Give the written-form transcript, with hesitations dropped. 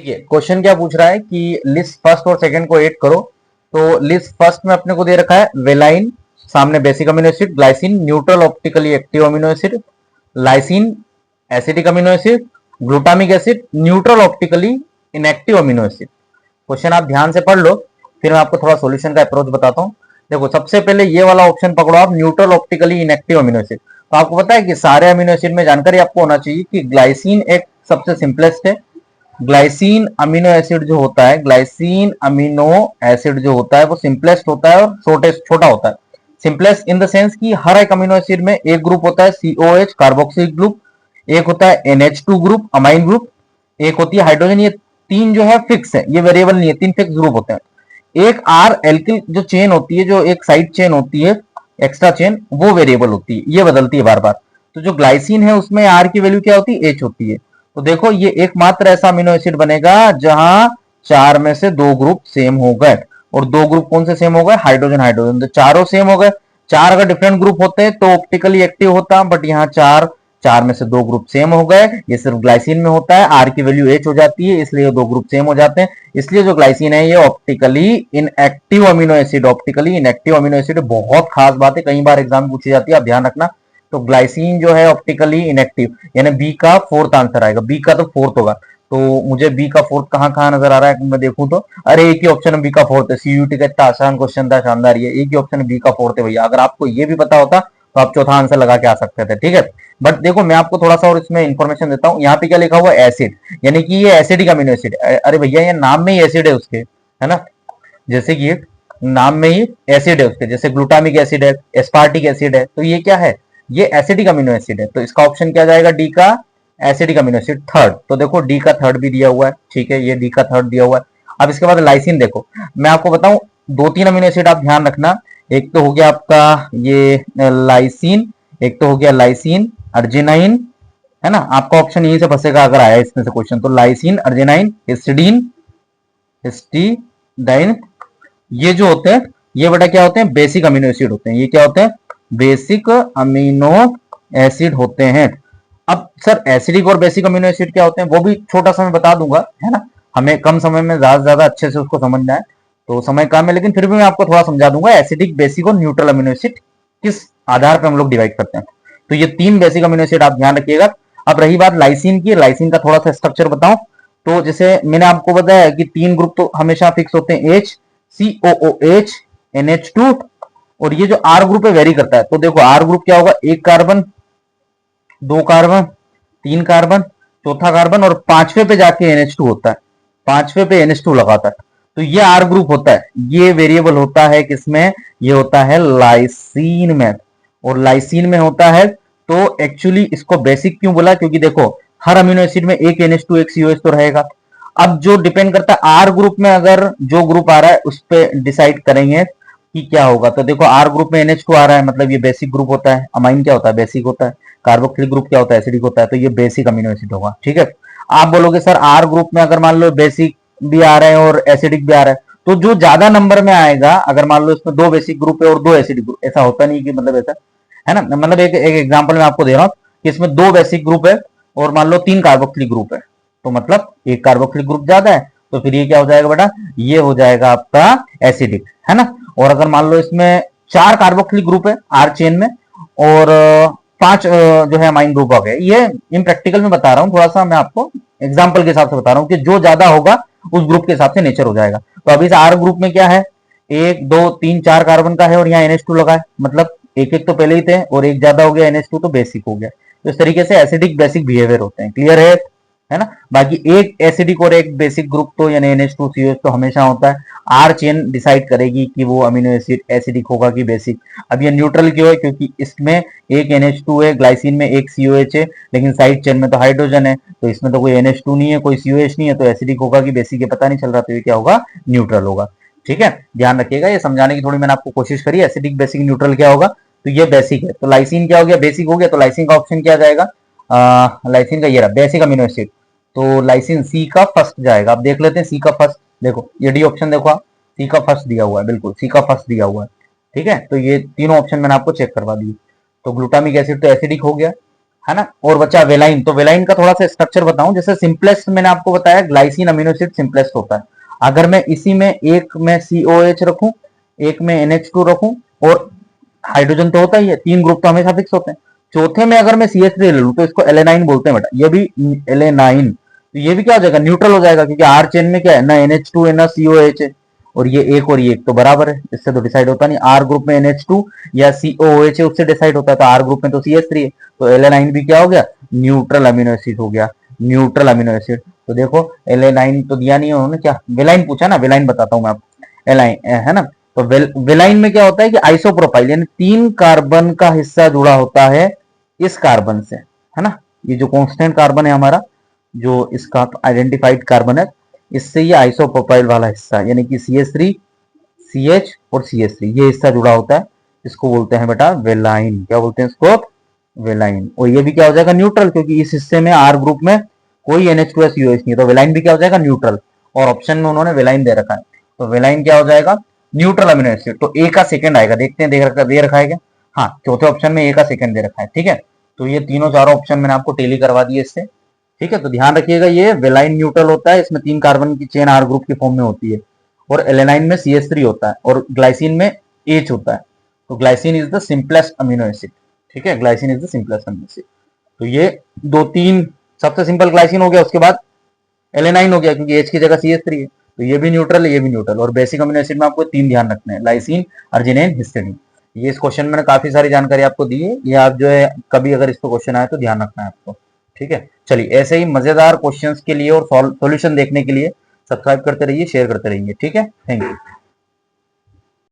देखिए क्वेश्चन क्या पूछ रहा है कि लिस्ट फर्स्ट और सेकंड को ऐड करो। तो लिस्ट फर्स्ट में अपने को दे रखा है वेलाइन, सामने basic amino acid, glycine neutral optically active amino acid, lysine acidic amino acid, glutamic acid neutral optically inactive amino acid. Question आप ध्यान से पढ़ लो, फिर मैं आपको थोड़ा सॉल्यूशन का अप्रोच बताता हूँ। देखो सबसे पहले ये वाला ऑप्शन पकड़ो आप, neutral optically inactive amino acid. तो आपको पता है कि सारे अमीनो एसिड में जानकारी आपको होना चाहिए कि ग्लाइसिन एक सबसे सिंपलेस्ट है। ग्लाइसिन अमीनो एसिड जो होता है, ग्लाइसिन अमीनो एसिड जो होता है वो सिंपलेस्ट होता है और छोटा होता है। सिंपलेस्ट इन द सेंस कि हर एक अमीनो एसिड में एक ग्रुप होता है COH कार्बोक्सिल ग्रुप, एक होता है NH2 ग्रुप अमाइन ग्रुप, एक होती है हाइड्रोजन। ये तीन जो है फिक्स है, ये वेरिएबल नहीं है, तीन फिक्स ग्रुप होते हैं। एक R एल्किल जो चेन होती है, जो एक साइड चेन होती है एक्स्ट्रा चेन, वो वेरिएबल होती है, ये बदलती है बार बार। तो जो ग्लाइसिन है उसमें R की वैल्यू क्या होती है, H होती है। तो देखो ये एकमात्र ऐसा अमीनो एसिड बनेगा जहां चार में से दो ग्रुप सेम हो गए। और दो ग्रुप कौन से सेम हो गए, हाइड्रोजन हाइड्रोजन, तो चारों सेम हो गए। चार अगर डिफरेंट ग्रुप होते तो ऑप्टिकली एक्टिव होता, बट यहाँ चार चार में से दो ग्रुप सेम हो गए। ये सिर्फ ग्लाइसिन में होता है, आर की वैल्यू H हो जाती है, इसलिए दो ग्रुप सेम हो जाते हैं। इसलिए जो ग्लाइसिन है ये optically inactive amino acid, optically inactive amino acid बहुत खास बात है, कई बार एग्जाम पूछी जाती है, आप ध्यान रखना। तो ग्लाइसिन जो है ऑप्टिकली इनएक्टिव, यानी बी का फोर्थ आंसर आएगा, बी का तो फोर्थ होगा। तो मुझे बी का फोर्थ कहाँ कहाँ नजर आ रहा है मैं देखूं तो, अरे एक ही ऑप्शन है बी का फोर्थ है। CUT का इतना आसान क्वेश्चन था, शानदार, ये एक ही ऑप्शन है बी का फोर्थ है भैया। अगर आपको ये भी पता होता तो आप चौथा आंसर लगा के आ सकते थे, ठीक है। बट देखो मैं आपको थोड़ा सा और इसमें इंफॉर्मेशन देता हूँ। यहाँ पे क्या लिखा हुआ है, एसिड, यानी कि ये एसिडिक अमीनो एसिड। अरे भैया ये नाम में ही एसिड है उसके, है ना। जैसे कि नाम में ही एसिड है उसके, जैसे ग्लूटामिक एसिड है, एस्पार्टिक एसिड है, तो ये क्या है, ये एसिडिक अमीनो एसिड है। तो इसका ऑप्शन क्या जाएगा, डी का एसिडिक अमीनो एसिड थर्ड। तो देखो डी का थर्ड भी दिया हुआ है, ठीक है, ये डी का थर्ड दिया हुआ है। अब इसके बाद लाइसिन देखो, मैं आपको बताऊं दो तीन अमीनो एसिड आप ध्यान रखना। एक तो हो गया आपका ये लाइसिन, एक तो हो गया लाइसिन अर्जिनाइन, है ना। आपका ऑप्शन यहीं से फंसेगा अगर आया इसमें से क्वेश्चन, तो लाइसिन अर्जिनाइन हिस्टिडीन हिस्टिडाइन, ये जो होते हैं ये बेटा क्या होते हैं, बेसिक अमीनो एसिड होते हैं। ये क्या होते हैं, बेसिक अमीनो एसिड होते हैं। अब सर एसिडिक और बेसिक अमीनो एसिड क्या होते हैं, वो भी छोटा सा मैं बता दूंगा, है ना। हमें कम समय में ज्यादा से ज्यादा अच्छे से उसको समझना है, तो समय कम है, लेकिन फिर भी मैं आपको थोड़ा समझा दूंगा एसिडिक, बेसिक और न्यूट्रल अमीनो एसिड किस आधार पर हम लोग डिवाइड करते हैं। तो ये तीन बेसिक अमीनो एसिड आप ध्यान रखिएगा। अब रही बात लाइसिन की, लाइसिन का थोड़ा सा स्ट्रक्चर बताऊं तो जैसे मैंने आपको बताया कि तीन ग्रुप तो हमेशा फिक्स होते हैं, H COOH NH2, और ये जो R ग्रुप है वेरी करता है। तो देखो R ग्रुप क्या होगा, एक कार्बन, दो कार्बन, तीन कार्बन, चौथा कार्बन, और पांचवे पे जाके NH2 होता है, पांचवे पे NH2 लगाता है। तो ये R ग्रुप होता है, ये वेरिएबल होता है किसमें, ये होता है लाइसीन में। और लाइसीन में होता है तो एक्चुअली इसको बेसिक क्यों बोला, क्योंकि देखो हर अमीनो एसिड में एक NH2 एक COH तो रहेगा। अब जो डिपेंड करता है R ग्रुप में, अगर जो ग्रुप आ रहा है उस पर डिसाइड करेंगे कि क्या होगा। तो देखो R ग्रुप में NH2 आ रहा है, मतलब ये बेसिक ग्रुप होता है। अमाइन क्या होता है, बेसिक होता है। कार्बोक्सिलिक ग्रुप क्या होता है, एसिडिक होता है। तो ये बेसिक अमीनो एसिड होगा, ठीक है। आप बोलोगे सर R ग्रुप में अगर मान लो बेसिक भी आ रहे हैं और एसिडिक भी आ रहा है, तो जो ज्यादा नंबर में आएगा, अगर मान लो इसमें दो बेसिक ग्रुप है और दो एसिडिक ग्रुप, ऐसा होता नहीं कि मतलब ऐसा, है ना। मतलब एक एग्जांपल मैं आपको दे रहा हूं कि इसमें दो बेसिक ग्रुप है और मान लो तीन कार्बोक्सिलिक ग्रुप है, तो मतलब एक कार्बोक्सिलिक ग्रुप ज्यादा है, तो फिर ये क्या हो जाएगा बेटा, ये हो जाएगा आपका एसिडिक, है ना। और अगर मान लो इसमें चार कार्बोक्सिलिक ग्रुप है R चेन में, और पांच जो है अमाइन ग्रुप हो गए, ये इन प्रैक्टिकल में बता रहा हूं, थोड़ा सा मैं आपको एग्जाम्पल के हिसाब से बता रहा हूं कि जो ज्यादा होगा उस ग्रुप के हिसाब से नेचर हो जाएगा। तो अभी इस R ग्रुप में क्या है, एक दो तीन चार कार्बन का है और यहाँ NH2 लगा है, मतलब एक एक तो पहले ही थे और एक ज्यादा हो गया, NH2 तो बेसिक हो गया। तो इस तरीके से एसिडिक बेसिक बिहेवियर होते हैं, क्लियर है ना। बाकी एक एसिडिक और एक बेसिक ग्रुप तो यानी NH2COH तो हमेशा होता है। R चेन डिसाइड करेगी कि वो अमीनो एसिड एसिडिक होगा कि बेसिक। अब ये न्यूट्रल क्यों है, क्योंकि इसमें एक NH2 है, ग्लाइसिन में एक COH है, लेकिन साइड चेन में तो हाइड्रोजन है, तो इसमें तो कोई NH2 नहीं है, कोई COH नहीं है, तो एसिडिक होगा कि बेसिक ये पता नहीं चल रहा, तो ये क्या होगा, न्यूट्रल होगा, ठीक है। ध्यान रखिएगा, ये समझाने की थोड़ी मैंने आपको कोशिश करी, एसिडिक बेसिक न्यूट्रल क्या होगा। तो ये बेसिक है, तो लाइसिन क्या हो गया, बेसिक हो गया, तो लाइसिन का ऑप्शन क्या जाएगा, लाइसिन का ये रहा बेसिक अमीनो एसिड, तो लाइसिन सी का फर्स्ट जाएगा। आप देख लेते हैं सी का फर्स्ट, देखो ये डी ऑप्शन देखो आप, सी का फर्स्ट दिया हुआ है, बिल्कुल सी का फर्स्ट दिया हुआ है, ठीक है। तो ये तीनों ऑप्शन मैंने आपको चेक करवा दिए। तो ग्लूटामिक एसिड तो एसिडिक हो गया, है ना। और बचा वेलाइन, तो वेलाइन का थोड़ा सा स्ट्रक्चर बताऊं। जैसे सिंपलेस्ट मैंने आपको बताया ग्लाइसिन अमीनो एसिड सिंपलेस्ट होता है। अगर मैं इसी में एक में COH रखूं, एक में NH2 रखूं, और हाइड्रोजन तो होता ही है, 3 ग्रुप तो हमेशा फिक्स होते हैं। चौथे में अगर मैं CH3 ले लूं तो इसको एलेनाइन बोलते हैं बेटा, ये भी एलेनाइन। तो ये भी क्या हो जाएगा, न्यूट्रल हो जाएगा, क्योंकि R चेन में क्या है, ना NH2 है ना COH है, और ये एक और ये एक तो बराबर है, इससे तो डिसाइड होता नहीं। R ग्रुप में NH2 या COOH है, उससे डिसाइड होता है, तो R ग्रुप में तो CH3 है, तो एलेनाइन भी क्या हो गया, न्यूट्रल अमीनो एसिड हो गया, न्यूट्रल अमीनो एसिड। तो देखो एलेनाइन तो दिया नहीं उन्होंने, क्या वेलाइन पूछा ना, वेलाइन बताता हूं मैं आपको, एलाइन है ना। तो वेलाइन में क्या होता है कि आइसोप्रोपाइल यानी 3 कार्बन का हिस्सा जुड़ा होता है इस कार्बन से, है ना। ये जो कांस्टेंट कार्बन है हमारा, जो इसका आइडेंटिफाइड कार्बन है, इससे ये आइसोप्रोपाइल वाला हिस्सा यानी कि CH3 CH और CH3 ये हिस्सा जुड़ा होता है, इसको बोलते हैं बेटा वेलाइन। क्या बोलते हैं इसको, वेलाइन। और ये भी क्या हो जाएगा, न्यूट्रल, क्योंकि इस हिस्से में R ग्रुप में कोई NH2 या COH नहीं है, तो वेलाइन भी क्या हो जाएगा, न्यूट्रल। और ऑप्शन में उन्होंने वेलाइन दे रखा है, तो वेलाइन क्या हो जाएगा, न्यूट्रल अमीनो एसिड। तो ए का सेकंड आएगा, देखते हैं दे रखा है क्या। हाँ, चौथे ऑप्शन में ए का सेकंड दे रखा है, ठीक है। तो ये तीनों चारों ऑप्शन मैंने आपको टेली करवा दिए इससे, ठीक है। तो ध्यान रखिएगा, ये वेलाइन न्यूट्रल होता है, इसमें 3 कार्बन की चेन R ग्रुप की फॉर्म में होती है, और एलेनाइन में CH3 होता है, और ग्लाइसिन में H होता है। तो glycine is the simplest amino acid, ठीक है, glycine is the simplest amino acid. तो ये 2-3 सबसे सिंपल ग्लाइसिन हो गया, उसके बाद एलेनाइन हो गया, क्योंकि H की जगह CH3 है, तो ये भी न्यूट्रल है, ये भी न्यूट्रल। और बेसिक अमीनो एसिड में आपको 3 ध्यान रखने हैं, लाइसिन, अर्जिनिन, हिस्टिडीन। ये इस क्वेश्चन में काफी सारी जानकारी आपको दी है, ये आप जो है कभी अगर इसको क्वेश्चन आए तो ध्यान रखना है आपको, ठीक है। चलिए, ऐसे ही मजेदार क्वेश्चंस के लिए और सॉल्यूशन देखने के लिए सब्सक्राइब करते रहिए, शेयर करते रहिए, ठीक है। Thank you.